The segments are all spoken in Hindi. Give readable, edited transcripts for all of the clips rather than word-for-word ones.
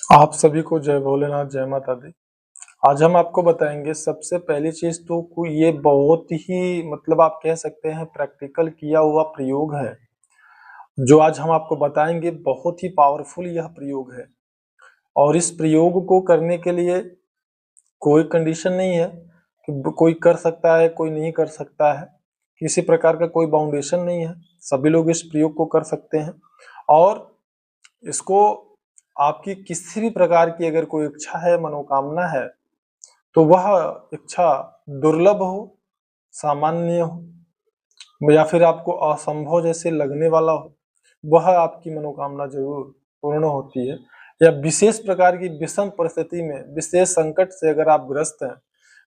आप सभी को जय भोलेनाथ, जय माता दी। आज हम आपको बताएंगे सबसे पहली चीज तो ये बहुत ही आप कह सकते हैं प्रैक्टिकल किया हुआ प्रयोग है। जो आज हम आपको बताएंगे बहुत ही पावरफुल यह प्रयोग है और इस प्रयोग को करने के लिए कोई कंडीशन नहीं है कि कोई कर सकता है कोई नहीं कर सकता है। किसी प्रकार का कोई बाउंडेशन नहीं है, सभी लोग इस प्रयोग को कर सकते हैं। और इसको आपकी किसी भी प्रकार की अगर कोई इच्छा है, मनोकामना है, तो वह इच्छा दुर्लभ हो, सामान्य हो या फिर आपको असंभव जैसे लगने वाला हो, वह आपकी मनोकामना जरूर पूर्ण होती है। या विशेष प्रकार की विषम परिस्थिति में, विशेष संकट से अगर आप ग्रस्त हैं,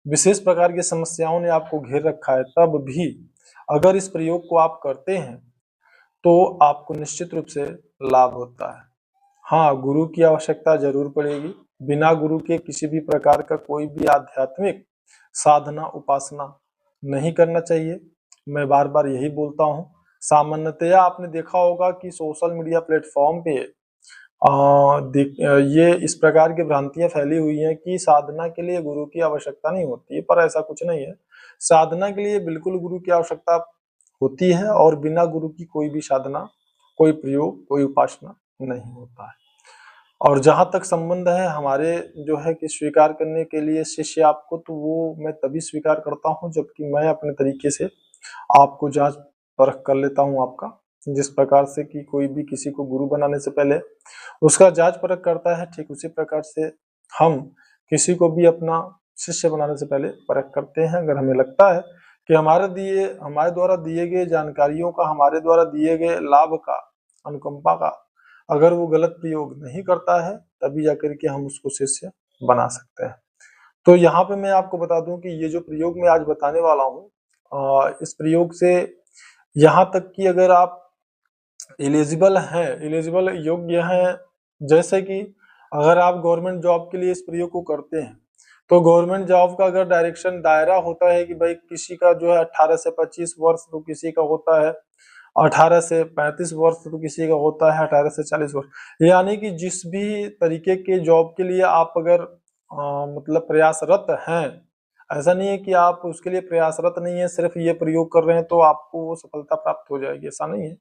विशेष प्रकार की समस्याओं ने आपको घेर रखा है, तब भी अगर इस प्रयोग को आप करते हैं तो आपको निश्चित रूप से लाभ होता है। हाँ, गुरु की आवश्यकता जरूर पड़ेगी। बिना गुरु के किसी भी प्रकार का कोई भी आध्यात्मिक साधना उपासना नहीं करना चाहिए। मैं बार बार यही बोलता हूँ। सामान्यतया आपने देखा होगा कि सोशल मीडिया प्लेटफॉर्म पे ये इस प्रकार की भ्रांतियां फैली हुई हैं कि साधना के लिए गुरु की आवश्यकता नहीं होती है, पर ऐसा कुछ नहीं है। साधना के लिए बिल्कुल गुरु की आवश्यकता होती है और बिना गुरु की कोई भी साधना, कोई प्रयोग, कोई उपासना नहीं होता है। और जहां तक संबंध है हमारे जो है कि स्वीकार करने के लिए शिष्य आपको, तो वो मैं तभी स्वीकार करता हूँ जबकि मैं अपने तरीके से आपको जांच परख कर लेता हूँ आपका। जिस प्रकार से कि कोई भी किसी को गुरु बनाने से पहले उसका जांच परख करता है, ठीक उसी प्रकार से हम किसी को भी अपना शिष्य बनाने से पहले परख करते हैं। अगर हमें लगता है कि हमारे द्वारा दिए गए जानकारियों का, हमारे द्वारा दिए गए लाभ का, अनुकंपा का अगर वो गलत प्रयोग नहीं करता है, तभी जाकर के हम उसको शिष्य बना सकते हैं। तो यहाँ पे मैं आपको बता दूं कि ये जो प्रयोग मैं आज बताने वाला हूँ, इस प्रयोग से यहाँ तक कि अगर आप एलिजिबल योग्य हैं, जैसे कि अगर आप गवर्नमेंट जॉब के लिए इस प्रयोग को करते हैं, तो गवर्नमेंट जॉब का अगर डायरेक्शन दायरा होता है कि भाई किसी का जो है 18 से 25 वर्ष, तो किसी का होता है 18 से 35 वर्ष, तो किसी का होता है 18 से 40 वर्ष। यानी कि जिस भी तरीके के जॉब के लिए आप अगर प्रयासरत हैं, ऐसा नहीं है कि आप उसके लिए प्रयासरत नहीं है, सिर्फ ये प्रयोग कर रहे हैं तो आपको वो सफलता प्राप्त हो जाएगी, ऐसा नहीं है।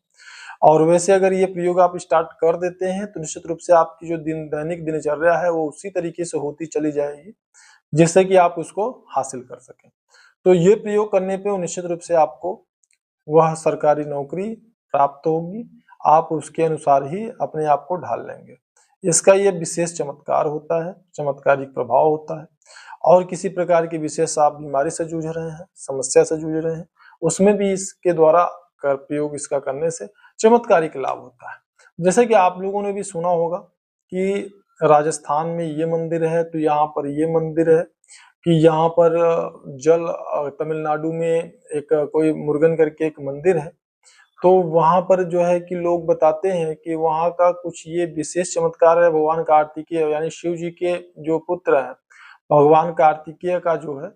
और वैसे अगर ये प्रयोग आप स्टार्ट कर देते हैं तो निश्चित रूप से आपकी जो दैनिक दिनचर्या है वो उसी तरीके से होती चली जाएगी जिससे कि आप उसको हासिल कर सकें। तो ये प्रयोग करने पे निश्चित रूप से आपको वह सरकारी नौकरी प्राप्त होगी, आप उसके अनुसार ही अपने आप को ढाल लेंगे। इसका ये विशेष चमत्कार होता है, चमत्कारिक प्रभाव होता है। और किसी प्रकार की विशेष आप बीमारी से जूझ रहे हैं, समस्या से जूझ रहे हैं, उसमें भी इसके द्वारा प्रयोग इसका करने से चमत्कारिक लाभ होता है। जैसे कि आप लोगों ने भी सुना होगा कि राजस्थान में ये मंदिर है, तो यहाँ पर ये मंदिर है, कि यहाँ पर तमिलनाडु में एक कोई मुरुगन करके एक मंदिर है, तो वहां पर जो है कि लोग बताते हैं कि वहां का कुछ ये विशेष चमत्कार है। भगवान कार्तिकेय यानी शिव जी के जो पुत्र हैं, भगवान कार्तिकेय का जो है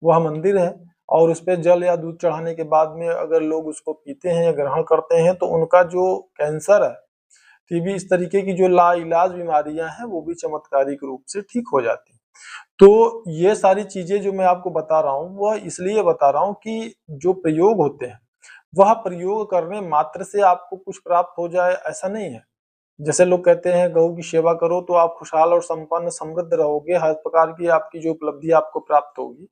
वह मंदिर है, और उस पर जल या दूध चढ़ाने के बाद में अगर लोग उसको पीते हैं या ग्रहण करते हैं तो उनका जो कैंसर है, टीबी, इस तरीके की जो लाइलाज बीमारियां हैं वो भी चमत्कारिक रूप से ठीक हो जाती हैं। तो ये सारी चीजें जो मैं आपको बता रहा हूँ वह इसलिए बता रहा हूँ कि जो प्रयोग होते हैं वह प्रयोग करने मात्र से आपको कुछ प्राप्त हो जाए, ऐसा नहीं है। जैसे लोग कहते हैं गौ की सेवा करो तो आप खुशहाल और संपन्न समृद्ध रहोगे, हर प्रकार की आपकी जो उपलब्धि आपको प्राप्त होगी।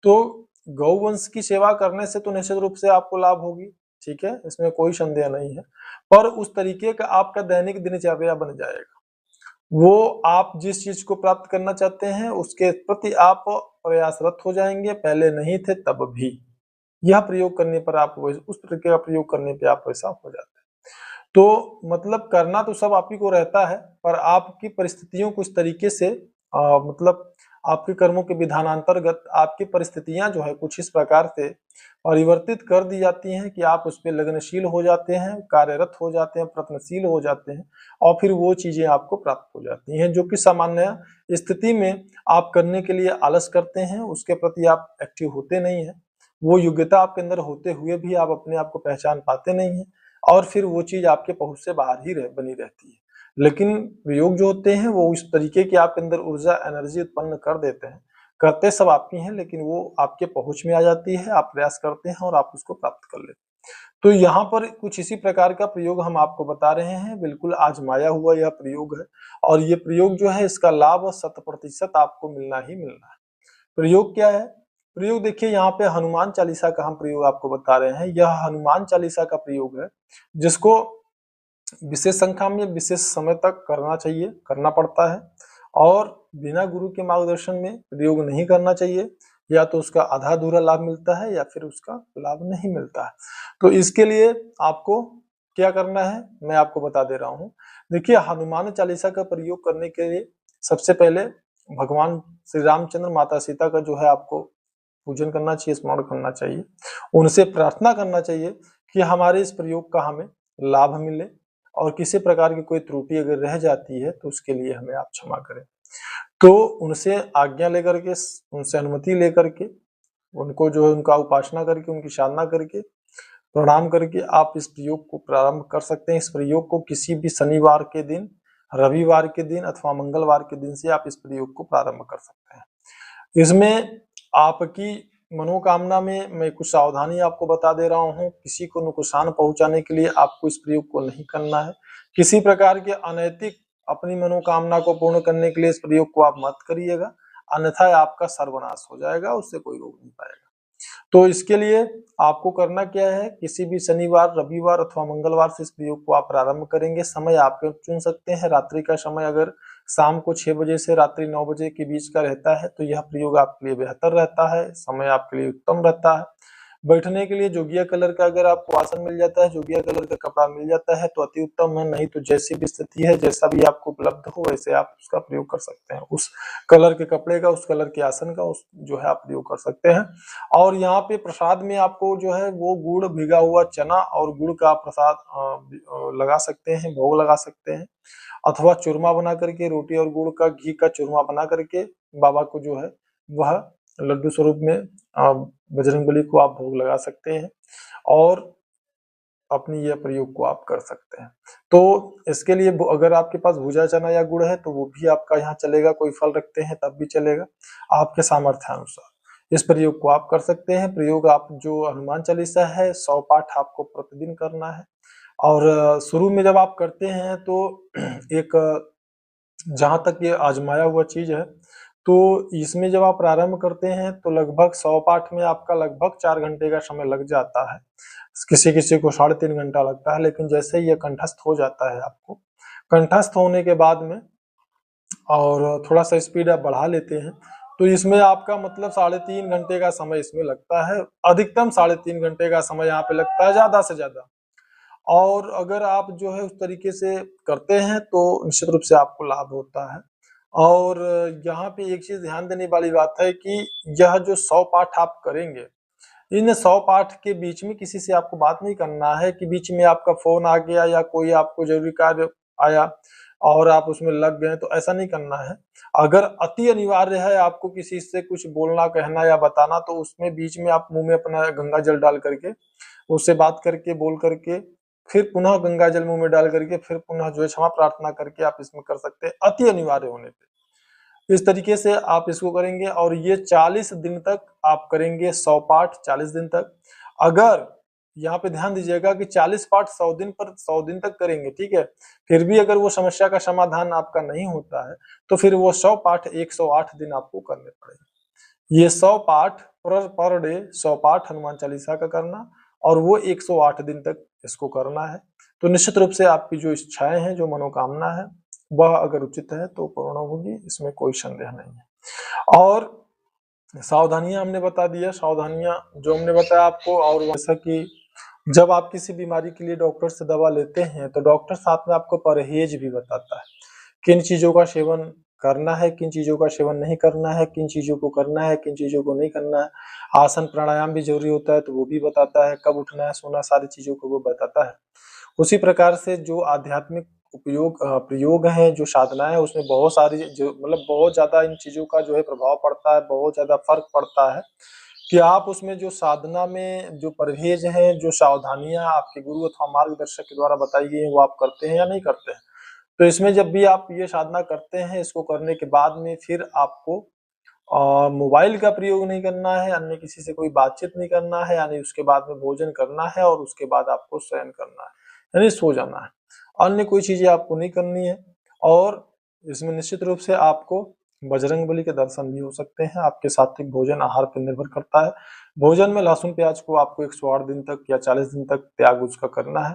तो गौवंश की सेवा करने से तो निश्चित रूप से आपको लाभ होगी, ठीक है, इसमें कोई संदेह नहीं है। पर उस तरीके का आपका दैनिक दिनचर्या बन जाएगा, वो आप जिस चीज को प्राप्त करना चाहते हैं उसके प्रति आप प्रयासरत हो जाएंगे, पहले नहीं थे तब भी। यह प्रयोग करने पर आप उस तरीके का प्रयोग करने पे आप वैसा हो जाते हैं। तो करना तो सब आप ही को रहता है, पर आपकी परिस्थितियों को इस तरीके से आपके कर्मों के विधानांतर्गत आपकी परिस्थितियां जो है कुछ इस प्रकार से परिवर्तित कर दी जाती हैं कि आप उस पर लगनशील हो जाते हैं, कार्यरत हो जाते हैं, प्रयत्नशील हो जाते हैं, और फिर वो चीजें आपको प्राप्त हो जाती हैं जो कि सामान्य स्थिति में आप करने के लिए आलस करते हैं, उसके प्रति आप एक्टिव होते नहीं है। वो योग्यता आपके अंदर होते हुए भी आप अपने आप को पहचान पाते नहीं है, और फिर वो चीज आपके पहुंच से बाहर ही बनी रहती है। लेकिन प्रयोग जो होते हैं वो इस तरीके की आपके अंदर ऊर्जा एनर्जी उत्पन्न कर देते हैं, करते सब आप ही हैं, लेकिन वो आपके पहुंच में आ जाती है, आप प्रयास करते हैं और आप उसको प्राप्त कर लेते हैं। तो यहाँ पर कुछ इसी प्रकार का प्रयोग हम आपको बता रहे हैं, बिल्कुल आजमाया हुआ यह प्रयोग है और ये प्रयोग जो है इसका लाभ 100% आपको मिलना ही मिलना है। प्रयोग क्या है? प्रयोग देखिए, यहाँ पे हनुमान चालीसा का हम प्रयोग आपको बता रहे हैं। यह हनुमान चालीसा का प्रयोग है जिसको विशेष संख्या में विशेष समय तक करना चाहिए, करना पड़ता है और बिना गुरु के मार्गदर्शन में प्रयोग नहीं करना चाहिए, या तो उसका आधा अधूरा लाभ मिलता है या फिर उसका लाभ नहीं मिलता है। तो इसके लिए आपको क्या करना है मैं आपको बता दे रहा हूँ। देखिए, हनुमान चालीसा का प्रयोग करने के लिए सबसे पहले भगवान श्री रामचंद्र, माता सीता का जो है आपको पूजन करना चाहिए, स्मरण करना चाहिए, उनसे प्रार्थना करना चाहिए कि हमारे इस प्रयोग का हमें लाभ मिले और किसी प्रकार की कोई त्रुटि अगर रह जाती है तो उसके लिए हमें आप क्षमा करें। तो उनसे आज्ञा लेकर के, उनसे अनुमति लेकर के, उनको जो है उनका उपासना करके, उनकी साधना करके, प्रणाम करके आप इस प्रयोग को प्रारंभ कर सकते हैं। इस प्रयोग को किसी भी शनिवार के दिन, रविवार के दिन अथवा मंगलवार के दिन से आप इस प्रयोग को प्रारंभ कर सकते हैं। इसमें आपकी मनोकामना में मैं कुछ सावधानी आपको बता दे रहा हूँ। किसी को नुकसान पहुंचाने के लिए आपको इस प्रयोग को नहीं करना है। किसी प्रकार के अनैतिक अपनी मनोकामना को पूर्ण करने के लिए इस प्रयोग को आप मत करिएगा, अन्यथा आपका सर्वनाश हो जाएगा, उससे कोई रोक नहीं पाएगा। तो इसके लिए आपको करना क्या है, किसी भी शनिवार, रविवार अथवा मंगलवार से इस प्रयोग को आप प्रारंभ करेंगे। समय आप चुन सकते हैं, रात्रि का समय अगर शाम को 6 बजे से रात्रि 9 बजे के बीच का रहता है तो यह प्रयोग आपके लिए बेहतर रहता है, समय आपके लिए उत्तम रहता है। बैठने के लिए जोगिया कलर का अगर आपको आसन मिल जाता है, जोगिया कलर का कपड़ा मिल जाता है तो अति उत्तम है, नहीं तो जैसी भी स्थिति है, जैसा भी आपको उपलब्ध हो वैसे आप उसका प्रयोग कर सकते हैं। उस कलर के कपड़े का, उस कलर के आसन का उस जो है आप प्रयोग कर सकते हैं। और यहाँ पे प्रसाद में आपको जो है वो गुड़, भिगा हुआ चना और गुड़ का प्रसाद लगा सकते हैं, भोग लगा सकते हैं, अथवा चूरमा बना करके, रोटी और गुड़ का घी का चूरमा बना करके बाबा को जो है वह लड्डू स्वरूप में बजरंगबली को आप भोग लगा सकते हैं और अपनी यह प्रयोग को आप कर सकते हैं। तो इसके लिए अगर आपके पास भुजा चना या गुड़ है तो वो भी आपका यहाँ चलेगा, कोई फल रखते हैं तब भी चलेगा, आपके सामर्थ्य अनुसार इस प्रयोग को आप कर सकते हैं। प्रयोग आप जो हनुमान चालीसा है 100 पाठ आपको प्रतिदिन करना है और शुरू में जब आप करते हैं तो एक जहां तक ये आजमाया हुआ चीज है, तो इसमें जब आप प्रारंभ करते हैं तो लगभग 100 पाठ में आपका लगभग 4 घंटे का समय लग जाता है, किसी किसी को 3.5 घंटा लगता है। लेकिन जैसे ही ये कंठस्थ हो जाता है, आपको कंठस्थ होने के बाद में और थोड़ा सा स्पीड आप बढ़ा लेते हैं तो इसमें आपका मतलब 3.5 घंटे का समय इसमें लगता है, अधिकतम 3.5 घंटे का समय यहाँ पे लगता है ज्यादा से ज्यादा। और अगर आप जो है उस तरीके से करते हैं तो निश्चित रूप से आपको लाभ होता है। और यहाँ पे एक चीज ध्यान देने वाली बात है कि यह जो 100 पाठ आप करेंगे, इन 100 पाठ के बीच में किसी से आपको बात नहीं करना है कि बीच में आपका फोन आ गया या कोई आपको जरूरी कार्य आया और आप उसमें लग गए, तो ऐसा नहीं करना है। अगर अति अनिवार्य है आपको किसी से कुछ बोलना, कहना या बताना, तो उसमें बीच में आप मुंह में अपना गंगा जल डाल करके उससे बात करके, बोल करके, फिर पुनः गंगा जल मुंह में डाल करके, फिर पुनः जो है क्षमा प्रार्थना करके आप इसमें कर सकते हैं, अति अनिवार्य होने पे। इस तरीके से आप इसको करेंगे और ये 40 दिन तक आप करेंगे, 100 पाठ 40 दिन तक। अगर यहाँ पे ध्यान दीजिएगा कि 40 पाठ 100 दिन पर 100 दिन तक करेंगे, ठीक है, फिर भी अगर वो समस्या का समाधान आपका नहीं होता है तो फिर वो 100 पाठ 108 दिन आपको करने पड़ेंगे। ये 100 पाठ पर डे 100 पाठ हनुमान चालीसा का करना और वो 108 दिन तक इसको करना है। तो निश्चित रूप से आपकी जो इच्छाएं हैं, जो मनोकामना है, वह अगर उचित है तो पूर्ण होगी, इसमें कोई संदेह नहीं है। और सावधानियां हमने बता दिया, सावधानियां जो हमने बताया आपको। और जैसा कि जब आप किसी बीमारी के लिए डॉक्टर से दवा लेते हैं तो डॉक्टर साथ में आपको परहेज भी बताता है, किन चीजों का सेवन करना है, किन चीजों का सेवन नहीं करना है, किन चीजों को करना है, किन चीजों को नहीं करना है। आसन प्राणायाम भी जरूरी होता है तो वो भी बताता है, कब उठना है, सोना, सारी चीजों को वो बताता है। उसी प्रकार से जो आध्यात्मिक प्रयोग है, जो साधना है, उसमें बहुत सारी जो मतलब बहुत ज्यादा इन चीजों का जो है प्रभाव पड़ता है, बहुत ज्यादा फर्क पड़ता है कि आप उसमें जो साधना में जो परहेज है, जो सावधानियां आपके गुरु अथवा मार्गदर्शक के द्वारा बताई गई है, वो आप करते हैं या नहीं करते हैं। तो इसमें जब भी आप ये साधना करते हैं, इसको करने के बाद में फिर आपको मोबाइल का प्रयोग नहीं करना है, अन्य किसी से कोई बातचीत नहीं करना है, यानी उसके बाद में भोजन करना है और उसके बाद आपको शयन करना है, यानी सो जाना है। अन्य कोई चीजें आपको नहीं करनी है। और इसमें निश्चित रूप से आपको बजरंगबली के दर्शन भी हो सकते हैं। आपके सात्विक भोजन आहार पर निर्भर करता है। भोजन में लहसुन प्याज को आपको 108 दिन तक या 40 दिन तक त्याग उसका करना है।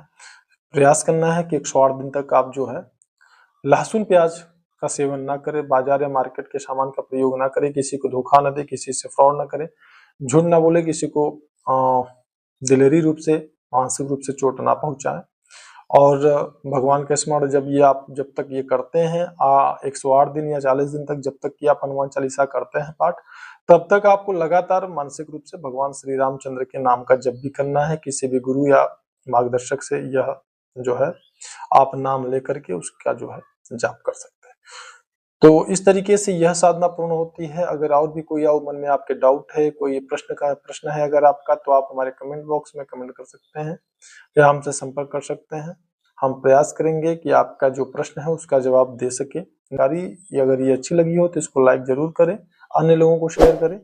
प्रयास करना है कि 108 दिन तक आप जो है लहसुन प्याज का सेवन ना करें, बाजार या मार्केट के सामान का प्रयोग ना करें, किसी को धोखा न दे, किसी से फ्रॉड ना करें, झूठ ना बोले, किसी को दिलेरी रूप से मानसिक रूप से चोट ना पहुंचाएं। और भगवान का स्मरण जब तक ये करते हैं 108 दिन या 40 दिन तक, जब तक कि आप हनुमान चालीसा करते हैं पाठ, तब तक आपको लगातार मानसिक रूप से भगवान श्री रामचंद्र के नाम का जप भी करना है। किसी भी गुरु या मार्गदर्शक से यह जो है आप नाम लेकर के उसका जो है जाप कर सकते हैं। तो इस तरीके से यह साधना पूर्ण होती है। अगर और भी कोई मन में आपके डाउट है, कोई प्रश्न है अगर आपका, तो आप हमारे कमेंट बॉक्स में कमेंट कर सकते हैं या हमसे संपर्क कर सकते हैं। हम प्रयास करेंगे कि आपका जो प्रश्न है उसका जवाब दे सके। अगर ये अच्छी लगी हो तो इसको लाइक जरूर करें, अन्य लोगों को शेयर करें,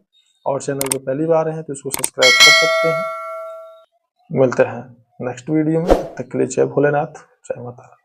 और चैनल पे पहली बार है तो इसको सब्सक्राइब कर सकते हैं। मिलते हैं नेक्स्ट वीडियो में, तब तक के लिए जय भोलेनाथ, जय माता।